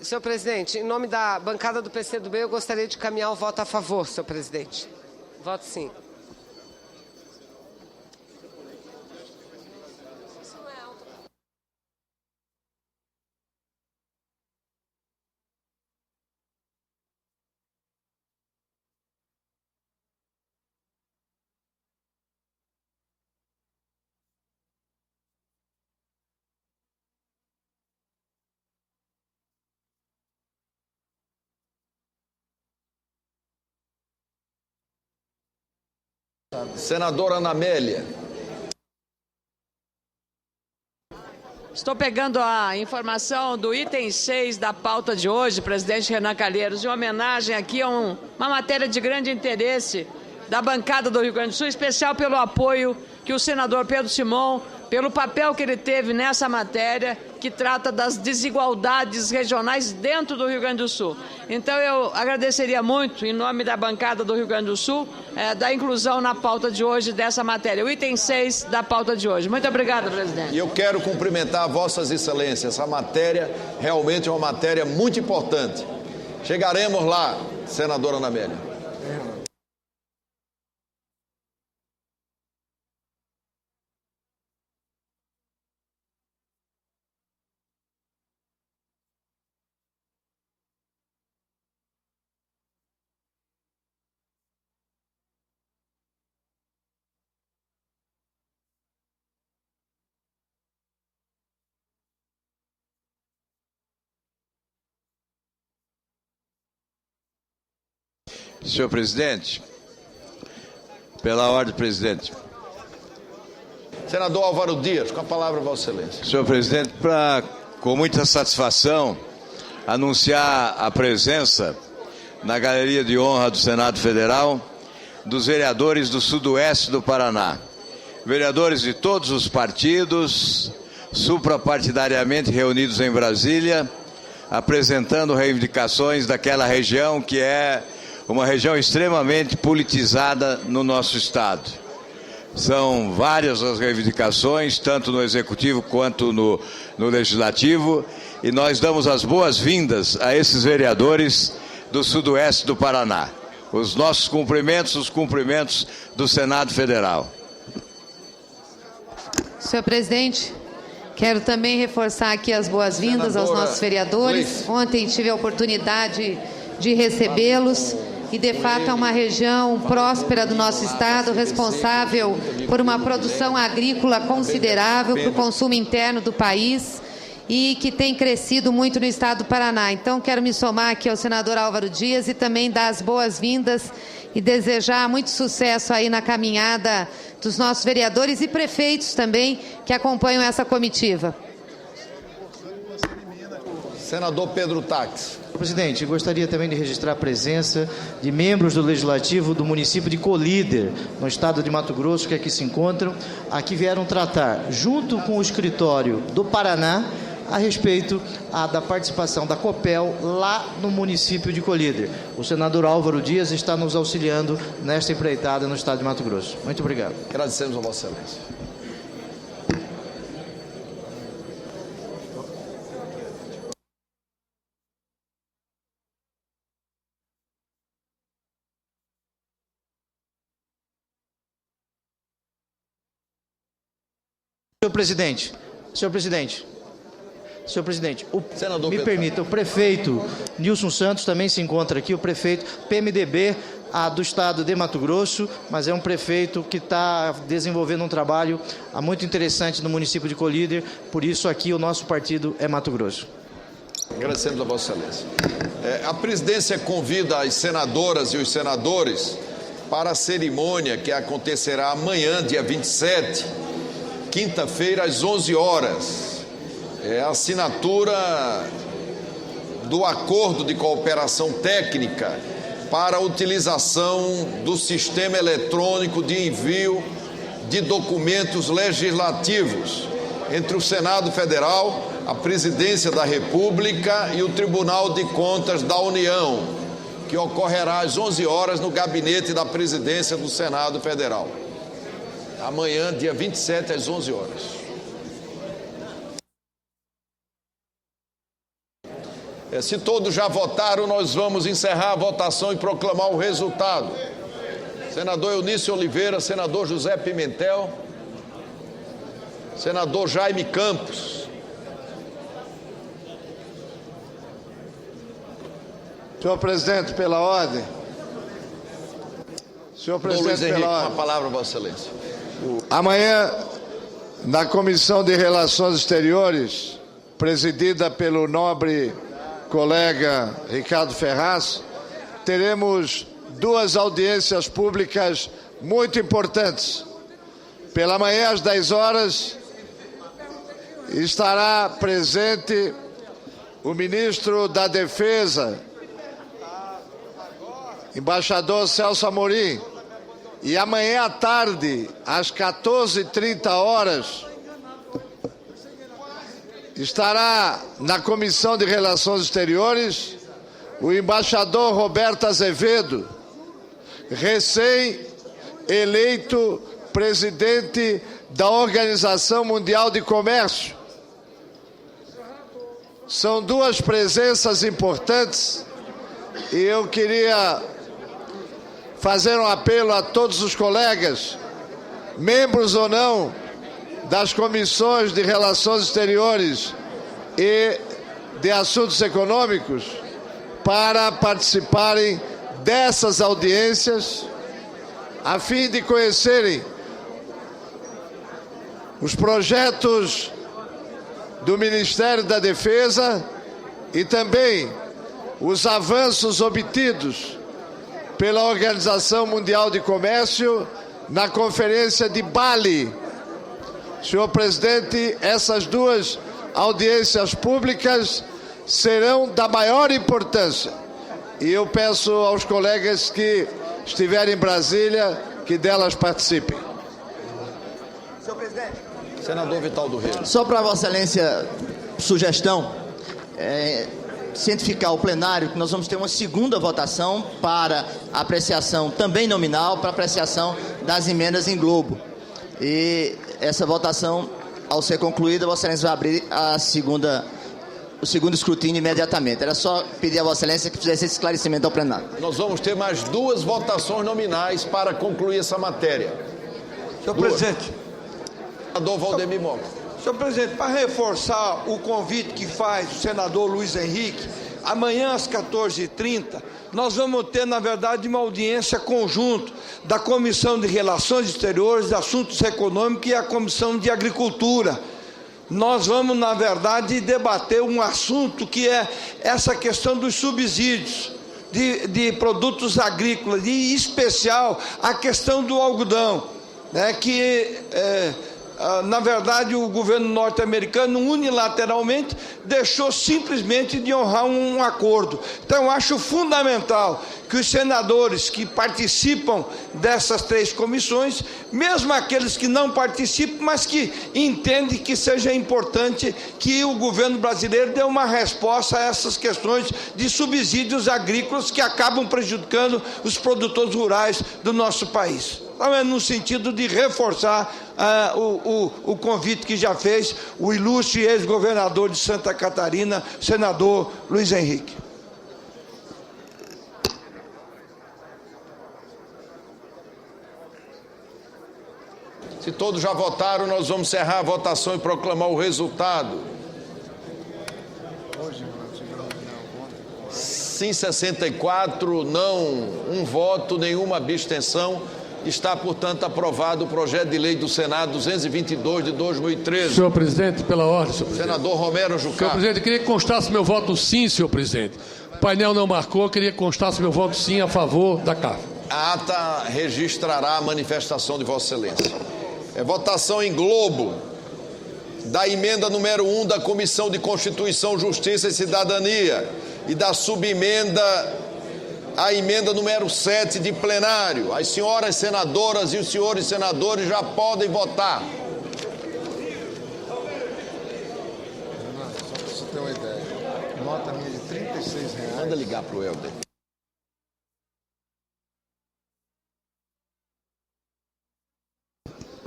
Senhor presidente, em nome da bancada do PCdoB, eu gostaria de caminhar o voto a favor, senhor presidente. Voto sim. Senadora Ana Amélia. Estou pegando a informação do item 6 da pauta de hoje, presidente Renan Calheiros, em homenagem aqui a uma matéria de grande interesse da bancada do Rio Grande do Sul, em especial pelo apoio que o senador Pedro Simão, pelo papel que ele teve nessa matéria, que trata das desigualdades regionais dentro do Rio Grande do Sul. Então, eu agradeceria muito, em nome da bancada do Rio Grande do Sul, da inclusão na pauta de hoje dessa matéria, o item 6 da pauta de hoje. Muito obrigada, presidente. E eu quero cumprimentar vossas excelências. Essa matéria realmente é uma matéria muito importante. Chegaremos lá, senadora Ana Amélia. Senhor presidente, pela ordem, presidente. Senador Álvaro Dias, com a palavra, Vossa Excelência. Senhor presidente, com muita satisfação, anunciar a presença na Galeria de Honra do Senado Federal dos vereadores do Sudoeste do Paraná. Vereadores de todos os partidos, suprapartidariamente reunidos em Brasília, apresentando reivindicações daquela região que é uma região extremamente politizada no nosso estado. São várias as reivindicações, tanto no Executivo quanto no Legislativo, e nós damos as boas-vindas a esses vereadores do Sudoeste do Paraná. Os nossos cumprimentos, os cumprimentos do Senado Federal. Senhor presidente, quero também reforçar aqui as boas-vindas aos nossos vereadores. Ontem tive a oportunidade de recebê-los. E, de fato, é uma região próspera do nosso estado, responsável por uma produção agrícola considerável para o consumo interno do país e que tem crescido muito no estado do Paraná. Então, quero me somar aqui ao senador Álvaro Dias e também dar as boas-vindas e desejar muito sucesso aí na caminhada dos nossos vereadores e prefeitos também que acompanham essa comitiva. Senador Pedro Taques. Presidente, gostaria também de registrar a presença de membros do Legislativo do município de Colíder, no estado de Mato Grosso, que aqui se encontram. Aqui vieram tratar, junto com o escritório do Paraná, a respeito da participação da Copel lá no município de Colíder. O senador Álvaro Dias está nos auxiliando nesta empreitada no estado de Mato Grosso. Muito obrigado. Agradecemos a Vossa Excelência. Senhor presidente, me permita, o prefeito Nilson Santos também se encontra aqui, o prefeito PMDB do estado de Mato Grosso, mas é um prefeito que está desenvolvendo um trabalho muito interessante no município de Colíder, por isso aqui o nosso partido é Mato Grosso. Agradecemos a Vossa Excelência. A presidência convida as senadoras e os senadores para a cerimônia que acontecerá amanhã, dia 27, quinta-feira, às 11 horas. É a assinatura do acordo de cooperação técnica para a utilização do sistema eletrônico de envio de documentos legislativos entre o Senado Federal, a Presidência da República e o Tribunal de Contas da União, que ocorrerá às 11 horas no gabinete da Presidência do Senado Federal. Amanhã, dia 27, às 11 horas. Se todos já votaram, nós vamos encerrar a votação e proclamar o resultado. Senador Eunício Oliveira, senador José Pimentel, senador Jaime Campos. Senhor presidente, pela ordem. Senhor presidente, Luiz Henrique, pela ordem. uma palavra, Vossa Excelência. Amanhã, na Comissão de Relações Exteriores, presidida pelo nobre colega Ricardo Ferraz, teremos duas audiências públicas muito importantes. Pela manhã, às 10 horas, estará presente o ministro da Defesa, embaixador Celso Amorim, e amanhã à tarde, às 14h30, estará na Comissão de Relações Exteriores o embaixador Roberto Azevedo, recém-eleito presidente da Organização Mundial de Comércio. São duas presenças importantes e eu queria fazer um apelo a todos os colegas, membros ou não, das comissões de Relações Exteriores e de Assuntos Econômicos, para participarem dessas audiências, a fim de conhecerem os projetos do Ministério da Defesa e também os avanços obtidos pela Organização Mundial de Comércio na Conferência de Bali. Senhor presidente, essas duas audiências públicas serão da maior importância e eu peço aos colegas que estiverem em Brasília que delas participem. Senhor presidente. Senador Vital do Rego. Só para Vossa Excelência, sugestão, cientificar o plenário que nós vamos ter uma segunda votação para apreciação também nominal, para apreciação das emendas em globo. E essa votação, ao ser concluída, Vossa Excelência vai abrir o segundo escrutínio imediatamente. Era só pedir a Vossa Excelência que fizesse esse esclarecimento ao plenário. Nós vamos ter mais duas votações nominais para concluir essa matéria. Senhor presidente. Senador Valdemir Monte. Senhor presidente, para reforçar o convite que faz o senador Luiz Henrique, amanhã às 14h30, nós vamos ter, na verdade, uma audiência conjunta da Comissão de Relações Exteriores, de Assuntos Econômicos e a Comissão de Agricultura. Nós vamos, na verdade, debater um assunto que é essa questão dos subsídios de produtos agrícolas, e em especial a questão do algodão, né, que na verdade o governo norte-americano unilateralmente deixou simplesmente de honrar um acordo. Então eu acho fundamental que os senadores que participam dessas três comissões, mesmo aqueles que não participam, mas que entendem que seja importante que o governo brasileiro dê uma resposta a essas questões de subsídios agrícolas que acabam prejudicando os produtores rurais do nosso país. Então é no sentido de reforçar o convite que já fez o ilustre ex-governador de Santa Catarina, senador Luiz Henrique. Se todos já votaram, nós vamos encerrar a votação e proclamar o resultado. Sim, 64, não, um voto, nenhuma abstenção. Está, portanto, aprovado o projeto de lei do Senado 222 de 2013. Senhor presidente, pela ordem, senhor presidente. Senador Romero Jucá. Senhor presidente, queria que constasse meu voto sim, senhor presidente. O painel não marcou, queria que constasse meu voto sim a favor da CAF. A ata registrará a manifestação de Vossa Excelência. Votação em globo da emenda número 1 da Comissão de Constituição, Justiça e Cidadania e da subemenda a emenda número 7 de plenário. As senhoras senadoras e os senhores senadores já podem votar. Só para você ter uma ideia, nota minha de R$36. Manda ligar para o Helder.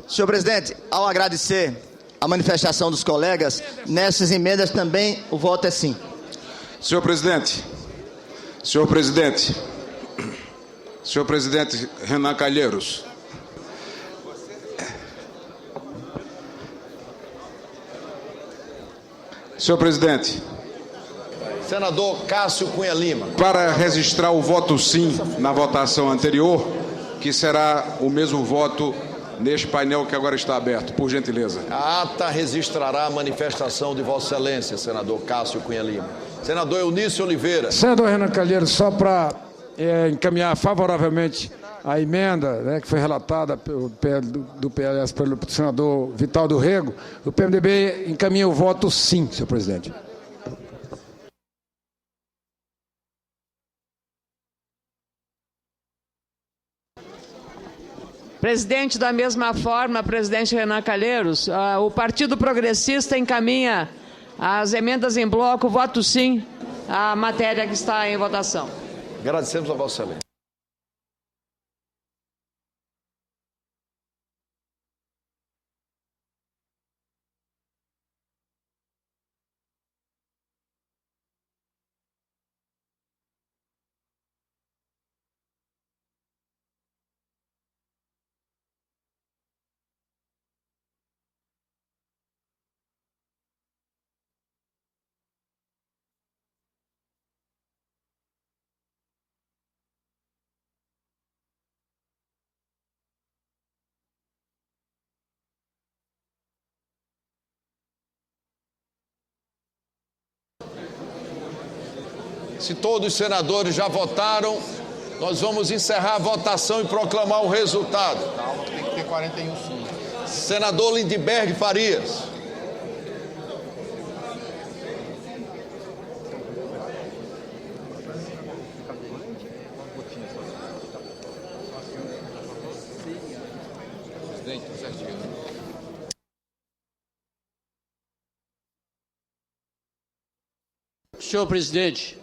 Senhor presidente, ao agradecer a manifestação dos colegas, nessas emendas também o voto é sim. Senhor presidente Renan Calheiros, senhor presidente, senador Cássio Cunha Lima. Para registrar o voto sim na votação anterior, que será o mesmo voto neste painel que agora está aberto, por gentileza. A ata registrará a manifestação de Vossa Excelência, senador Cássio Cunha Lima. Senador Eunício Oliveira. Senador Renan Calheiros, só para encaminhar favoravelmente a emenda, né, que foi relatada do PLS pelo senador Vital do Rego, o PMDB encaminha o voto sim, senhor presidente. Presidente, da mesma forma, presidente Renan Calheiros, o Partido Progressista encaminha as emendas em bloco, voto sim, a matéria que está em votação. Agradecemos a Vossa Excelência. Se todos os senadores já votaram, nós vamos encerrar a votação e proclamar o resultado. Tem que ter 41 sim. Senador Lindbergh Farias. Senhor presidente,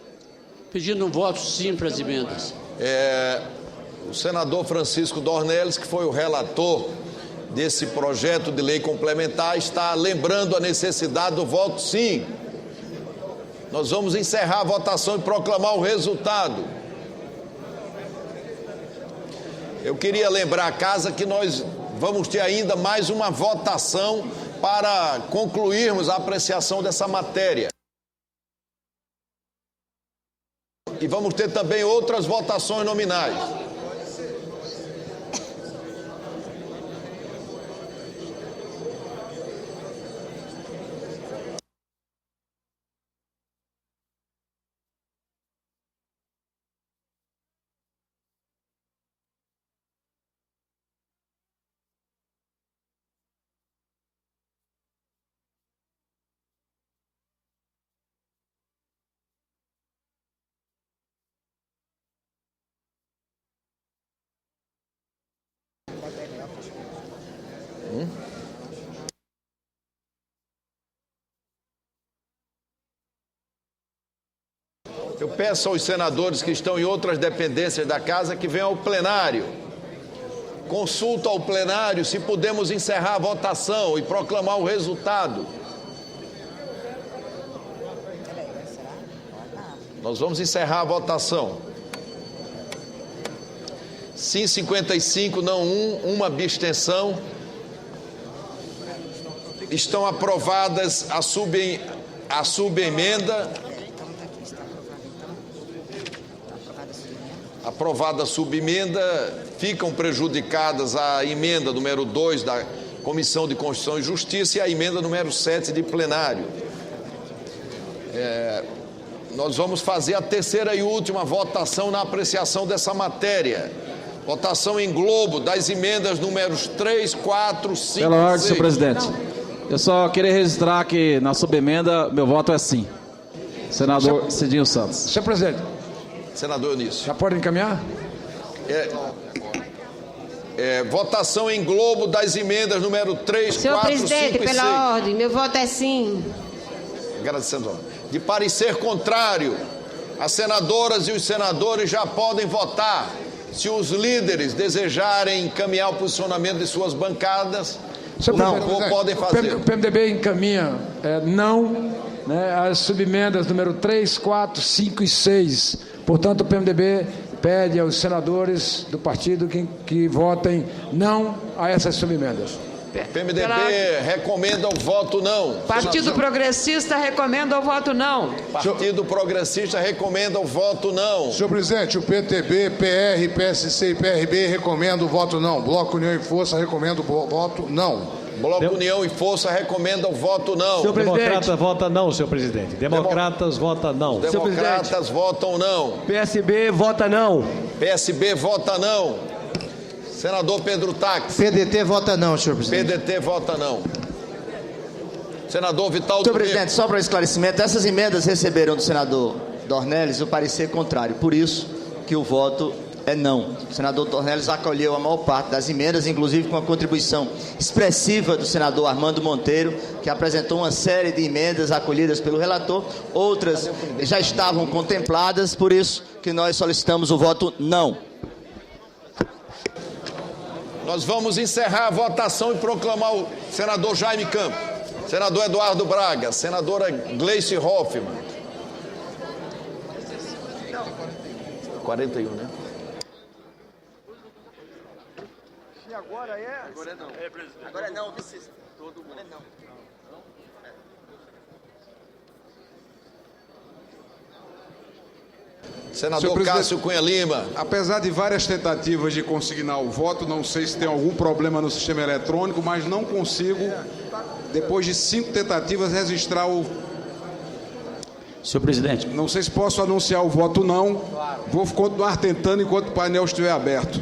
pedindo um voto sim para as emendas. O senador Francisco Dornelles, que foi o relator desse projeto de lei complementar, está lembrando a necessidade do voto sim. Nós vamos encerrar a votação e proclamar o resultado. Eu queria lembrar a casa que nós vamos ter ainda mais uma votação para concluirmos a apreciação dessa matéria. E vamos ter também outras votações nominais. Eu peço aos senadores que estão em outras dependências da casa que venham ao plenário. Consulta ao plenário se podemos encerrar a votação e proclamar o resultado. Nós vamos encerrar a votação. Sim, 55, não 1, uma abstenção. Estão aprovadas a subemenda. Aprovada a subemenda, ficam prejudicadas a emenda número 2 da Comissão de Constituição e Justiça e a emenda número 7 de plenário. Nós vamos fazer a terceira e última votação na apreciação dessa matéria. Votação em globo das emendas números 3, 4, 5 Pela ordem, 6. senhor presidente. Eu só queria registrar que na subemenda meu voto é sim. Senador Cidinho Santos. Senhor presidente. Senador Eunício. Já pode encaminhar? Votação em globo das emendas número 3, senhor 4, 5 e 6. Senhor presidente, pela ordem, meu voto é sim. Agradecemos. De parecer contrário, as senadoras e os senadores já podem votar. Se os líderes desejarem encaminhar o posicionamento de suas bancadas, podem fazer. O PMDB encaminha não, né, as subemendas número 3, 4, 5 e 6. Portanto, o PMDB pede aos senadores do partido que votem não a essas subemendas. O PMDB recomenda o voto não. Partido Progressista recomenda o voto não. Partido Progressista recomenda o voto não. Senhor presidente, o PTB, PR, PSC e PRB recomendam o voto não. Bloco União e Força recomenda o voto não. Bloco União e Força recomenda o voto não. Democrata vota não, senhor presidente. Democratas vota não. Democratas votam não. PSB vota não. PSB vota não. Senador Pedro Táxi. PDT vota não, senhor presidente. PDT vota não. Senador Vital do Senhor presidente, só para esclarecimento, essas emendas receberam do senador Dornelles o parecer contrário. Por isso que o voto é não. O senador Dornelles acolheu a maior parte das emendas, inclusive com a contribuição expressiva do senador Armando Monteiro, que apresentou uma série de emendas acolhidas pelo relator. Outras já estavam contempladas, por isso que nós solicitamos o voto não. Nós vamos encerrar a votação e proclamar o senador Jaime Campos, senador Eduardo Braga, senadora Gleice Hoffmann. 41, né? E agora é? Agora não. Agora não, vice. Todo mundo. Não. Senador Cássio Cunha Lima. Apesar de várias tentativas de consignar o voto, não sei se tem algum problema no sistema eletrônico, mas não consigo, depois de 5 tentativas, registrar o... Senhor presidente. Não sei se posso anunciar o voto não. Vou continuar tentando enquanto o painel estiver aberto.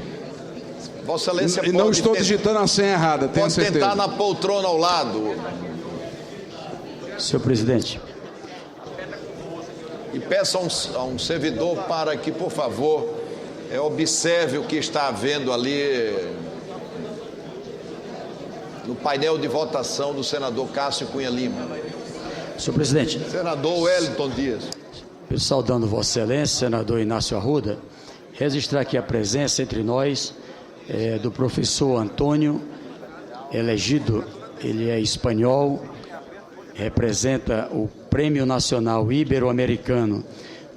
Vossa Excelência e não estou digitando a senha errada, tenho certeza. Pode tentar na poltrona ao lado. Senhor presidente. E peço a um servidor para que, por favor, observe o que está havendo ali no painel de votação do senador Cássio Cunha Lima. Senhor presidente. Senador Wellington Dias. Saudando Vossa Excelência, senador Inácio Arruda, registrar aqui a presença entre nós do professor Antônio Elegido. Ele é espanhol, representa o Prêmio Nacional Ibero-Americano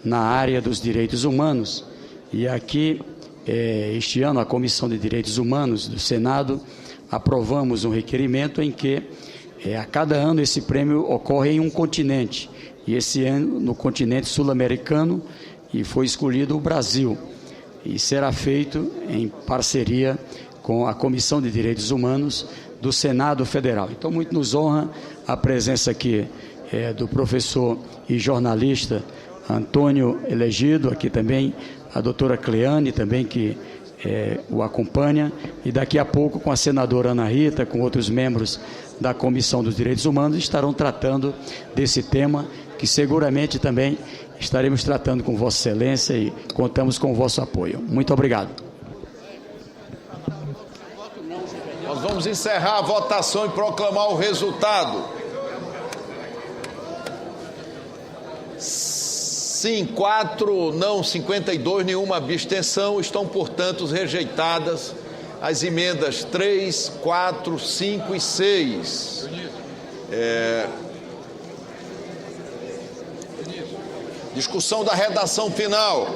na área dos direitos humanos. E aqui, este ano, a Comissão de Direitos Humanos do Senado aprovamos um requerimento em que, a cada ano, esse prêmio ocorre em um continente. E esse ano, no continente sul-americano, e foi escolhido o Brasil. E será feito em parceria com a Comissão de Direitos Humanos do Senado Federal. Então, muito nos honra a presença aqui do professor e jornalista Antônio Elegido, aqui também a doutora Cleane, também que o acompanha, e daqui a pouco com a senadora Ana Rita, com outros membros da Comissão dos Direitos Humanos, estarão tratando desse tema, que seguramente também estaremos tratando com Vossa Excelência e contamos com o vosso apoio. Muito obrigado. Nós vamos encerrar a votação e proclamar o resultado. Sim, 4, não 52, nenhuma abstenção. Estão, portanto, rejeitadas as emendas 3, 4, 5 e 6. Discussão da redação final.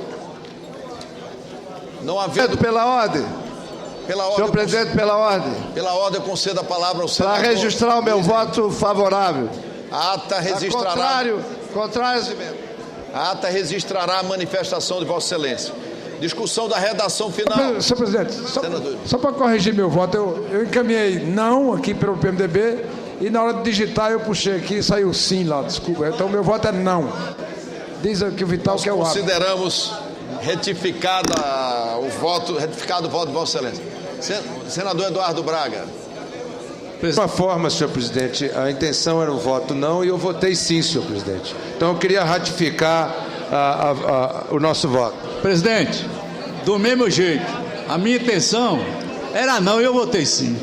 Não havendo... Pela ordem. Senhor presidente, pela ordem. Pela ordem, eu concedo a palavra ao senador. Para registrar o meu voto favorável. A ata registrará... Contrário às emendas. A ata registrará a manifestação de Vossa Excelência. Discussão da redação final. Senhor presidente, só para corrigir meu voto, eu encaminhei não aqui pelo PMDB e na hora de digitar eu puxei aqui e saiu sim lá, desculpa. Então meu voto é não. Diz aqui o Vital que é o ato. Consideramos retificado o voto de Vossa Excelência. Senador Eduardo Braga. De uma forma, senhor presidente, a intenção era o voto não e eu votei sim, senhor presidente. Então eu queria ratificar o nosso voto. Presidente, do mesmo jeito, a minha intenção era não e eu votei sim.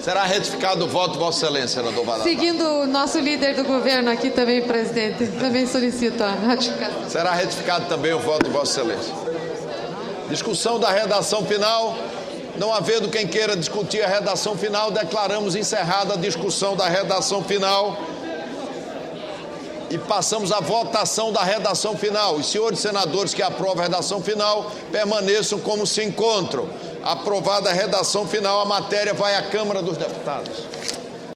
Será retificado o voto de Vossa Excelência, senador Valadares. Seguindo o nosso líder do governo aqui também, presidente, também solicito a ratificação. Será retificado também o voto de Vossa Excelência. Discussão da redação final. Não havendo quem queira discutir a redação final, declaramos encerrada a discussão da redação final e passamos à votação da redação final. Os senhores senadores que aprovam a redação final permaneçam como se encontram. Aprovada a redação final, a matéria vai à Câmara dos Deputados.